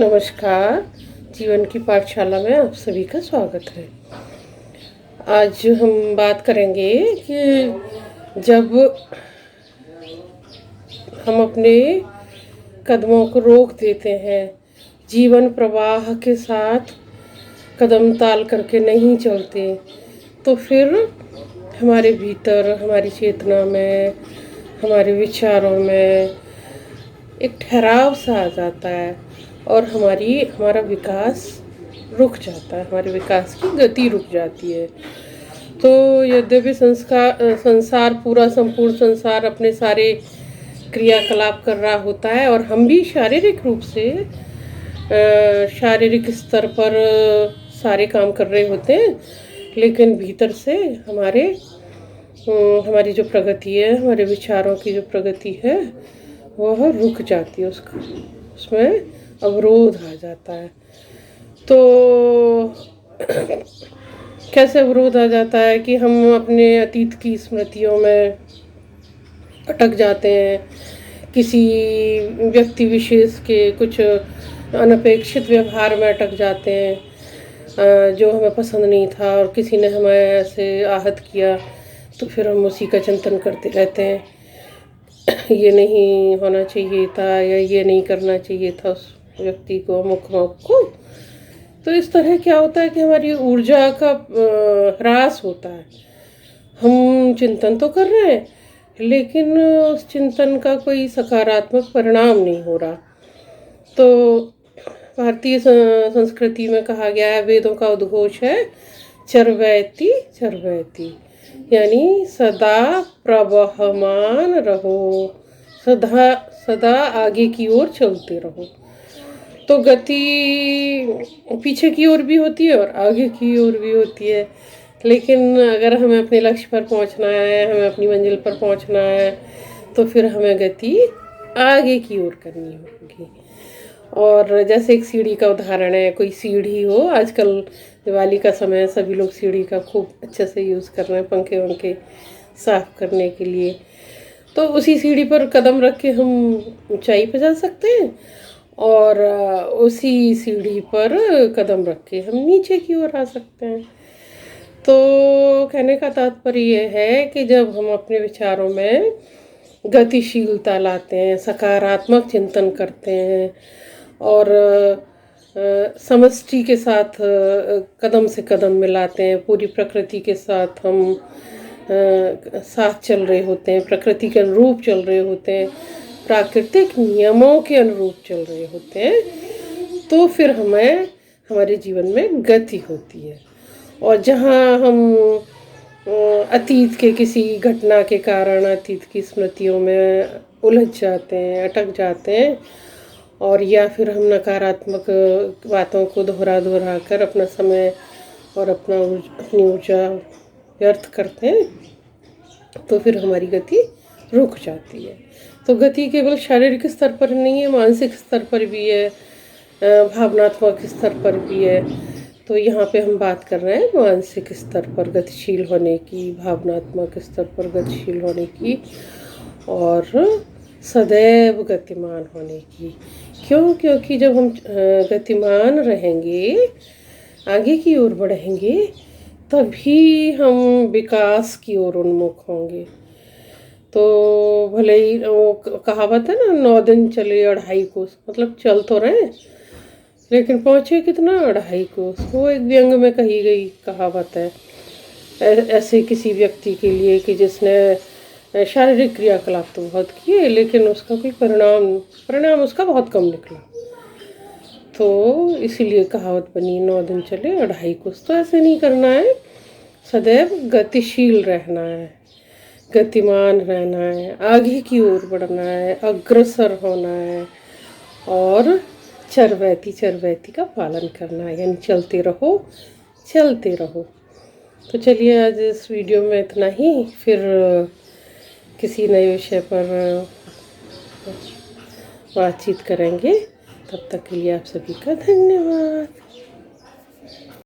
नमस्कार। जीवन की पाठशाला में आप सभी का स्वागत है। आज हम बात करेंगे कि जब हम अपने कदमों को रोक देते हैं, जीवन प्रवाह के साथ कदम ताल करके नहीं चलते, तो फिर हमारे भीतर, हमारी चेतना में, हमारे विचारों में एक ठहराव सा आ जाता है और हमारा विकास रुक जाता है, हमारे विकास की गति रुक जाती है। तो यद्यपि पूरा संपूर्ण संसार अपने सारे क्रियाकलाप कर रहा होता है और हम भी शारीरिक रूप से शारीरिक स्तर पर सारे काम कर रहे होते हैं, लेकिन भीतर से हमारी जो प्रगति है, हमारे विचारों की जो प्रगति है, वह रुक जाती है। उसमें अवरोध आ जाता है। तो कैसे अवरोध आ जाता है कि हम अपने अतीत की स्मृतियों में अटक जाते हैं, किसी व्यक्ति विशेष के कुछ अनपेक्षित व्यवहार में अटक जाते हैं जो हमें पसंद नहीं था और किसी ने हमें ऐसे आहत किया, तो फिर हम उसी का चिंतन करते रहते हैं, ये नहीं होना चाहिए था या ये नहीं करना चाहिए था उस व्यक्ति को, अमुक को। तो इस तरह क्या होता है कि हमारी ऊर्जा का ह्रास होता है। हम चिंतन तो कर रहे हैं, लेकिन उस चिंतन का कोई सकारात्मक परिणाम नहीं हो रहा। तो भारतीय संस्कृति में कहा गया है, वेदों का उद्घोष है, चरवैति चरवैति, यानी सदा प्रवहमान रहो, सदा सदा आगे की ओर चलते रहो। तो गति पीछे की ओर भी होती है और आगे की ओर भी होती है, लेकिन अगर हमें अपने लक्ष्य पर पहुंचना है, हमें अपनी मंजिल पर पहुंचना है, तो फिर हमें गति आगे की ओर करनी होगी। और जैसे एक सीढ़ी का उदाहरण है, कोई सीढ़ी हो, आजकल दिवाली का समय है, सभी लोग सीढ़ी का खूब अच्छे से यूज़ कर रहे हैं पंखे वंखे साफ करने के लिए। तो उसी सीढ़ी पर कदम रख के हम ऊंचाई पर जा सकते हैं और उसी सीढ़ी पर कदम रख के हम नीचे की ओर आ सकते हैं। तो कहने का तात्पर्य ये है कि जब हम अपने विचारों में गतिशीलता लाते हैं, सकारात्मक चिंतन करते हैं और समष्टि के साथ कदम से कदम मिलाते हैं, पूरी प्रकृति के साथ हम साथ चल रहे होते हैं, प्रकृति के अनुरूप चल रहे होते हैं, प्राकृतिक नियमों के अनुरूप चल रहे होते हैं, तो फिर हमारे जीवन में गति होती है। और जहाँ हम अतीत के किसी घटना के कारण अतीत की स्मृतियों में उलझ जाते हैं, अटक जाते हैं, और या फिर हम नकारात्मक बातों को दोहरा कर अपना समय और अपनी ऊर्जा व्यर्थ करते हैं, तो फिर हमारी गति रुक जाती है। तो गति केवल शारीरिक स्तर पर नहीं है, मानसिक स्तर पर भी है, भावनात्मक स्तर पर भी है। तो यहाँ पे हम बात कर रहे हैं मानसिक स्तर पर गतिशील होने की, भावनात्मक स्तर पर गतिशील होने की और सदैव गतिमान होने की। क्योंकि जब हम गतिमान रहेंगे, आगे की ओर बढ़ेंगे, तभी हम विकास की ओर उन्मुख होंगे। तो भले ही वो कहावत है ना, 9 दिन चले 2.5 कोस, मतलब चल तो रहे हैं लेकिन पहुँचे कितना, 2.5 कोस। वो एक व्यंग में कही गई कहावत है ऐसे किसी व्यक्ति के लिए कि जिसने शारीरिक क्रियाकलाप तो बहुत किए, लेकिन उसका कोई परिणाम उसका बहुत कम निकला। तो इसीलिए कहावत बनी, 9 दिन चले 2.5 कोस। तो ऐसे नहीं करना है, सदैव गतिशील रहना है, गतिमान रहना है, आगे की ओर बढ़ना है, अग्रसर होना है और चरवैती का पालन करना है, यानी चलते रहो। तो चलिए आज इस वीडियो में इतना ही, फिर किसी नए विषय पर बातचीत करेंगे। तब तक के लिए आप सभी का धन्यवाद।